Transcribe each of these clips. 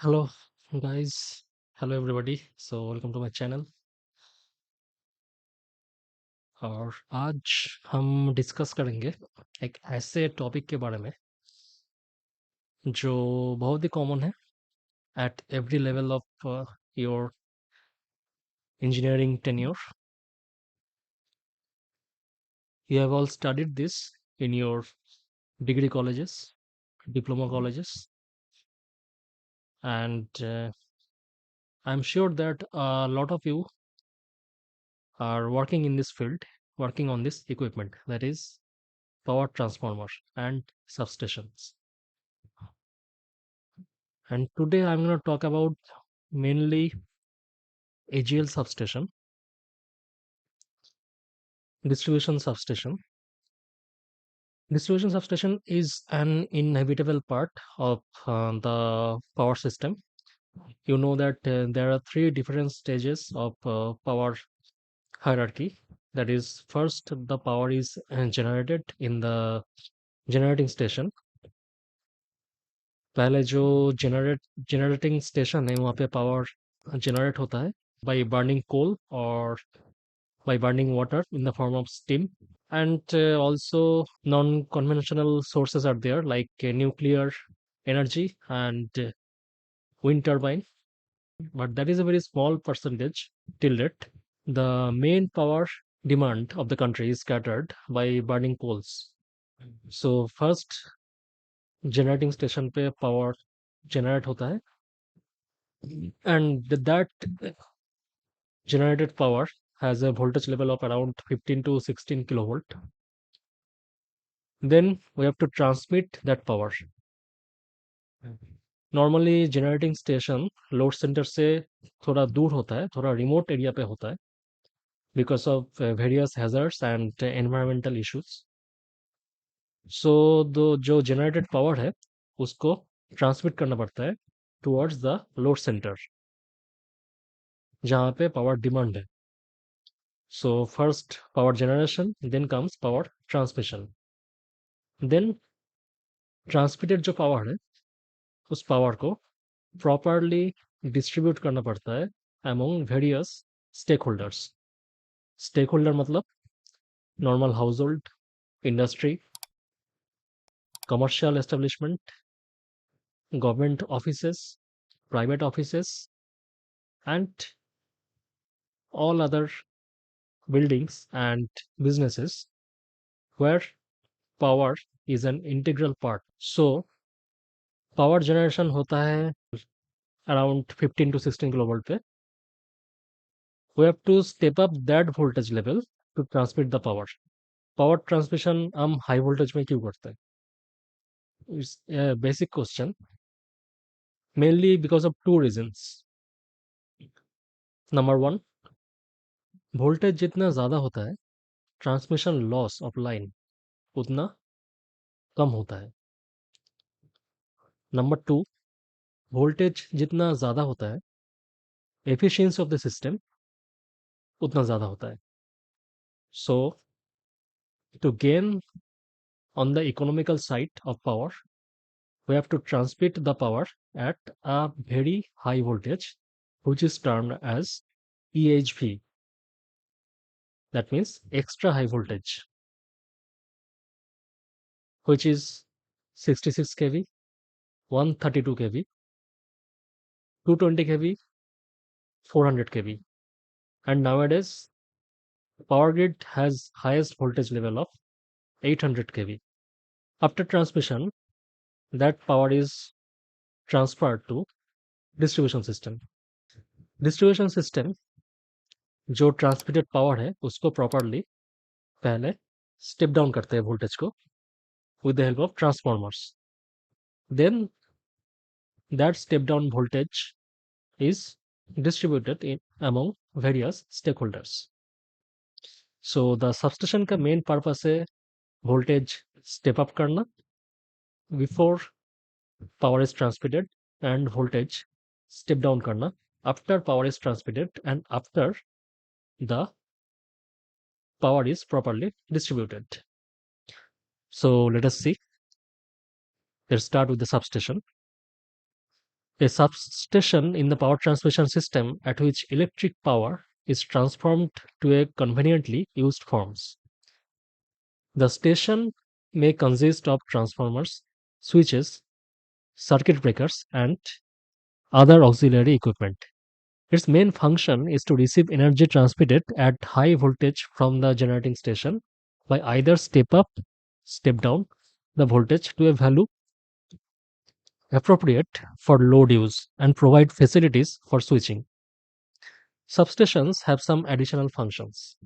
Hello guys. Hello everybody. Welcome to my channel. और आज हम डिस्कस करेंगे एक ऐसे टॉपिक के बारे में जो बहुत ही कॉमन है at every level of your engineering tenure. You have all studied this in your degree colleges, diploma colleges, and I'm sure that a lot of you are working in this field, working on this equipment, that is power transformer and substations. And today I'm going to talk about mainly AGL substation, distribution substation. Distribution substation is an inevitable part of the power system. You know that there are three different stages of power hierarchy. That is, first the power is generated in the generating station. पहले जो generating station है वहाँ पे power generate होता है by burning coal or by burning water in the form of steam. And also non-conventional sources are there like nuclear energy and wind turbine, but that is a very small percentage till date. The main power demand of the country is scattered by burning coals. So first generating station पे power generate होता है, and that generated power has a voltage level of around 15 to 16 kilovolt. Then we have to transmit that power. Normally generating station load centre से थोड़ा दूर होता है, थोड़ा remote area पे होता है because of various hazards and environmental issues. So जो जनरेटेड पावर है उसको ट्रांसमिट करना पड़ता है टुवर्ड्स द लोड सेंटर जहाँ पे पावर डिमांड है। So first power generation, then comes power transmission, then transmitted जो पावर है उस पावर को प्रॉपरली डिस्ट्रीब्यूट करना पड़ता है among various stakeholders. Stakeholder मतलब normal household, industry, commercial establishment, government offices, private offices, and all other buildings and businesses where power is an integral part. So, power generation होता है around 15 to 16 kilovolt पे. We have to step up that voltage level to transmit the power. Power transmission हम high voltage में क्यों करते हैं? It's a basic question. Mainly because of two reasons. Number one, voltage जितना ज़्यादा होता है ट्रांसमिशन लॉस ऑफ लाइन उतना कम होता है। नंबर टू, वोल्टेज जितना ज़्यादा होता है एफिशिएंसी ऑफ द सिस्टम उतना ज़्यादा होता है। So to gain on the economical side of power we have to transmit the power at a very high voltage which is termed as EHV, that means extra high voltage, which is 66 kV, 132 kV, 220 kV, 400 kV, and nowadays power grid has highest voltage level of 800 kV. After transmission, that power is transferred to distribution system. Distribution system जो transmitted power है उसको properly पहले step down करते हैं voltage को with the help of transformers. Then that step down voltage is distributed in among various stakeholders. So the substation का main purpose है voltage step up करना before power is transmitted and voltage step down karna after power is transmitted and after the power is properly distributed. So let us see. Let's start with the substation. A substation in the power transmission system at which electric power is transformed to a conveniently used forms. The station may consist of transformers, switches, circuit breakers, and other auxiliary equipment. Its main function is to receive energy transmitted at high voltage from the generating station by either step up, step down the voltage to a value appropriate for load use and provide facilities for switching. Substations have some additional functions.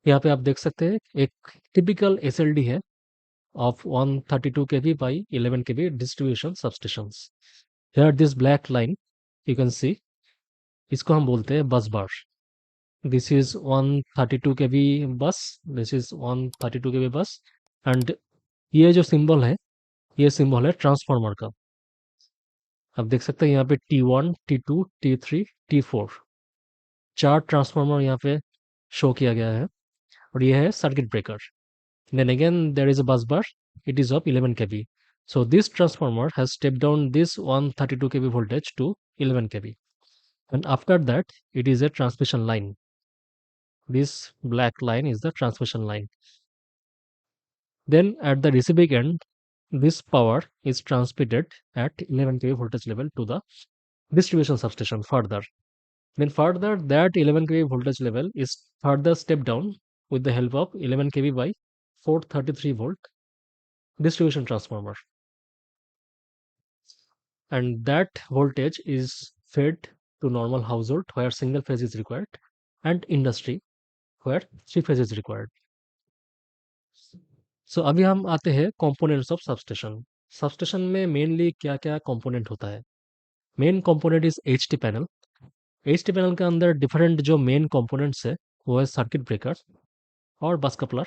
यहाँ पे आप देख सकते हैं एक typical SLD है of 132 kV by 11 kV distribution substations. Here this black line you can see, इसको हम बोलते हैं bus bar. This is 132 kV bus, this is 132 kV bus, and ये जो सिंबल है ये सिंबल है ट्रांसफार्मर का. आप देख सकते हैं यहाँ पे T1, T2, T3, T4 चार ट्रांसफार्मर यहाँ पे शो किया गया है और ये है circuit breaker. Then again there is a bus bar, it is of 11 kV. So this transformer has stepped down this 132 kV voltage to 11 kV, and after that it is a transmission line. This black line is the transmission line. Then at the receiving end, this power is transmitted at 11 kV voltage level to the distribution substation further. Then further that 11 kV voltage level is further stepped down with the help of 11 kV by 433 volt distribution transformer. And that voltage is fed to normal household where single phase is required and industry where three phase is required. So अभी हम आते हैं components of substation. Substation में mainly क्या क्या component होता है. Main component is HT panel. HT panel के अंदर different जो main components है वो है circuit breaker और bus coupler,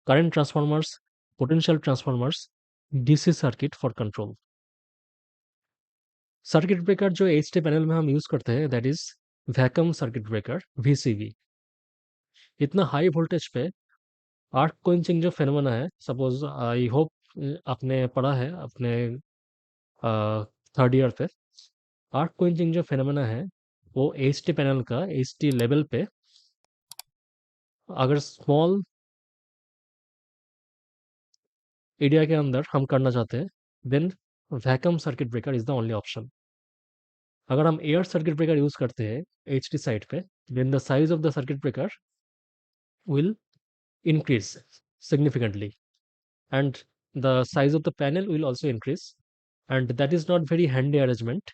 current transformers, potential transformers, DC circuit for control. Circuit breaker जो HT पैनल में हम यूज करते हैं that is vacuum circuit breaker VCV. इतना हाई वोल्टेज पे आर्क कोइंचिंग जो फेनोमेना है, सपोज आई होप आपने पढ़ा है अपने थर्ड ईयर पे. आर्क कोइंचिंग जो फेनोमेना है वो HT पैनल का HT लेवल पे अगर स्मॉल एरिया के अंदर हम करना चाहते हैं then vacuum circuit breaker is the only option. अगर हम एयर सर्किट ब्रेकर यूज करते हैं HT साइड पे then the size of the circuit breaker will increase significantly and the size of the panel will also increase, and that is not very handy arrangement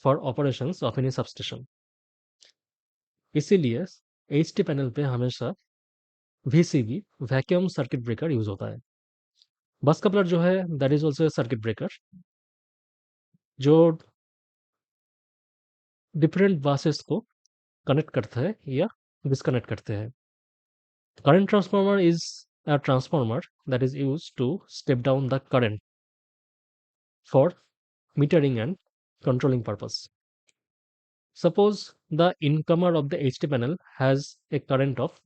for operations of any substation. इसीलिए HT panel पे हमेशा VCB vacuum circuit breaker use होता है. बस coupler जो है that is also circuit breaker जो different buses को कनेक्ट करता है या डिस्कनेक्ट करते हैं. Current transformer is a transformer that is used to step down the current for metering and controlling purpose. Suppose the incomer of the HT panel has a current of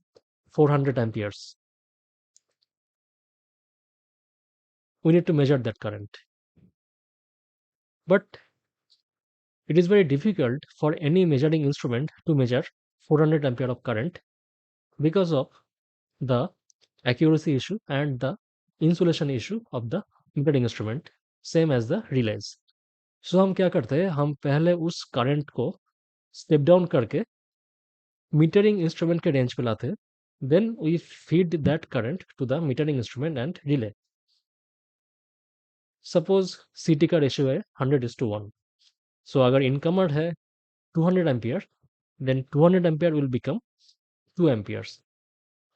400 amperes. We need to measure that current. But it is very difficult for any measuring instrument to measure 400 ampere of current because of the accuracy issue and the insulation issue of the metering instrument, same as the relays. So हम क्या करते हैं, हम पहले उस current को step down करके metering instrument के रेंज पे लाते हैं, then we feed that current to the metering instrument and relay. Suppose CT का रेशियो है 100:1. सो अगर इनकमर है 200 ampere then 200 ampere will become 2 amperes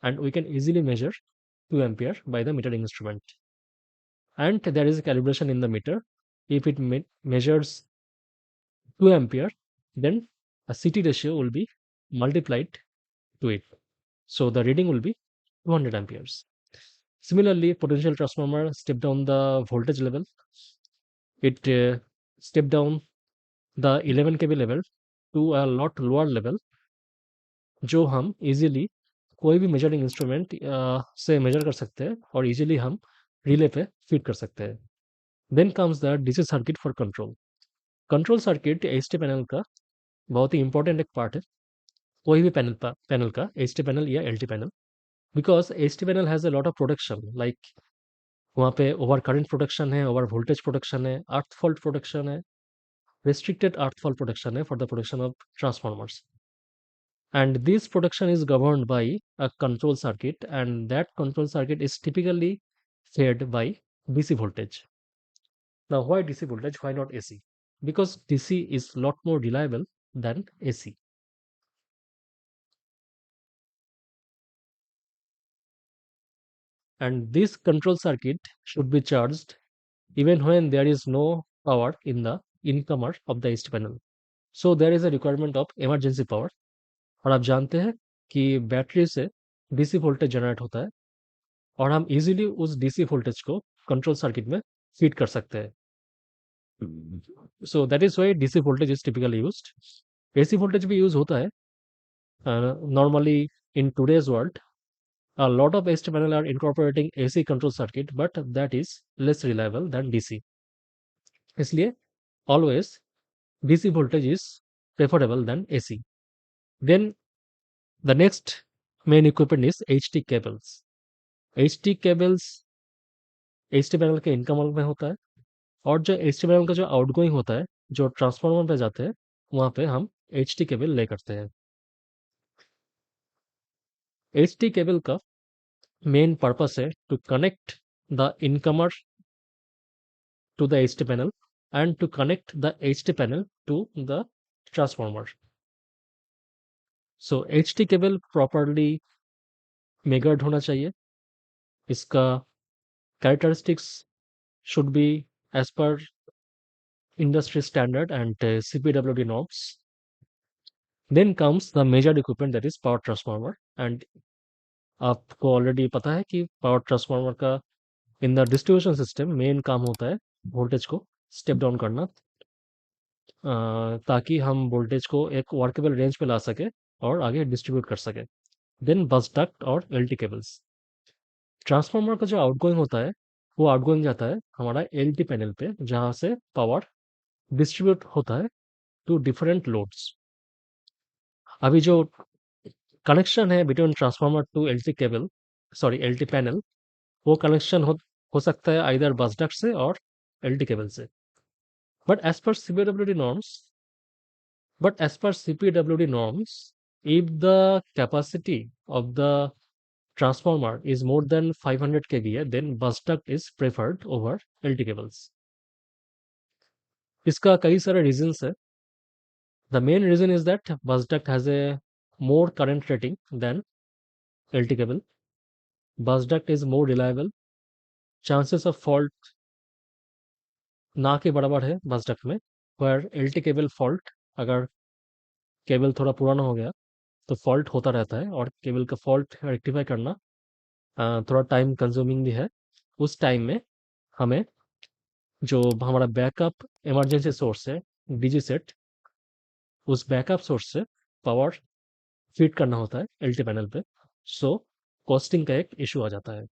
and we can easily measure 2 ampere by the metering instrument. And there is a calibration in the meter. If it measures 2 ampere, then a CT ratio will be multiplied to it. So the reading will be 200 amperes. Similarly, potential transformer step down the voltage level. It step down the 11 kV level to a lot lower level जो हम easily कोई भी measuring instrument से major कर सकते हैं और easily हम रिले पे फीड कर सकते हैं. Then comes the DC circuit for control. Control circuit HT panel का बहुत ही इंपॉर्टेंट एक पार्ट है, कोई भी पैनल का एचटी पैनल या LT panel, because HT panel has a lot of protection, like वहाँ पे ओवर करंट प्रोटेक्शन है, ओवर वोल्टेज प्रोटेक्शन है, अर्थ फॉल्ट प्रोटेक्शन है, restricted earth fault protection for the protection of transformers, and this protection is governed by a control circuit, and that control circuit is typically fed by DC voltage. Now why DC voltage, why not AC? Because DC is lot more reliable than AC, and this control circuit should be charged even when there is no power in the incomer of the AC panel. So there is a requirement of emergency power, और आप जानते हैं कि battery से DC voltage generate होता है और हम इजीली उस डीसी वोल्टेज को कंट्रोल सर्किट में फीड कर सकते हैं. So that is why DC voltage is typically used. AC voltage भी यूज होता है normally in today's world. A lot of AC panel are incorporating AC control circuit, but that is less reliable than DC. इसलिए always DC voltage is preferable than AC. Then the next main equipment is HT cables. HT cables HT panel के incomer में होता है, और जो HT panel का जो outgoing होता है, जो ट्रांसफार्मर पे जाते हैं, वहाँ पे हम HT केबल ले करते हैं. HT केबल का मेन पर्पस है to connect the incomer to the HT panel and to connect the HT panel to the transformer. So HT cable properly measured होना चाहिए. इसका characteristics should be as per industry standard and CPWD norms. Then comes the major equipment, that is power transformer. And आपको already पता है कि power transformer का in the distribution system main काम होता है वोल्टेज को स्टेप डाउन करना, ताकि हम वोल्टेज को एक वर्केबल रेंज पे ला सके और आगे डिस्ट्रीब्यूट कर सके. देन बस डक्ट और एलटी केबल्स. ट्रांसफार्मर का जो आउटगोइंग होता है, वो आउटगोइंग जाता है हमारा एलटी पैनल पे, जहाँ से पावर डिस्ट्रीब्यूट होता है टू डिफरेंट लोड्स. अभी जो कनेक्शन है between transformer to LT cable, sorry LT panel, वो कनेक्शन हो सकता है आइदर बस डक्ट से और एलटी केबल से. But as per CPWD norms but as per CPWD norms, if the capacity of the transformer is more than 500 kVA, then bus duct is preferred over LT cables. इसका कई सारे reasons है. The main reason is that bus duct has a more current rating than LT cable. Bus duct is more reliable. Chances of fault ना के बराबर है bus duct में, where LT cable fault, अगर केबल थोड़ा पुराना हो गया तो फॉल्ट होता रहता है, और केबल का फॉल्ट रेक्टिफाई करना थोड़ा टाइम कंज्यूमिंग भी है. उस टाइम में हमें जो हमारा बैकअप इमरजेंसी सोर्स है डीजी सेट, उस बैकअप सोर्स से पावर फीड करना होता है एलटी पैनल पे. सो कॉस्टिंग का एक इशू आ जाता है.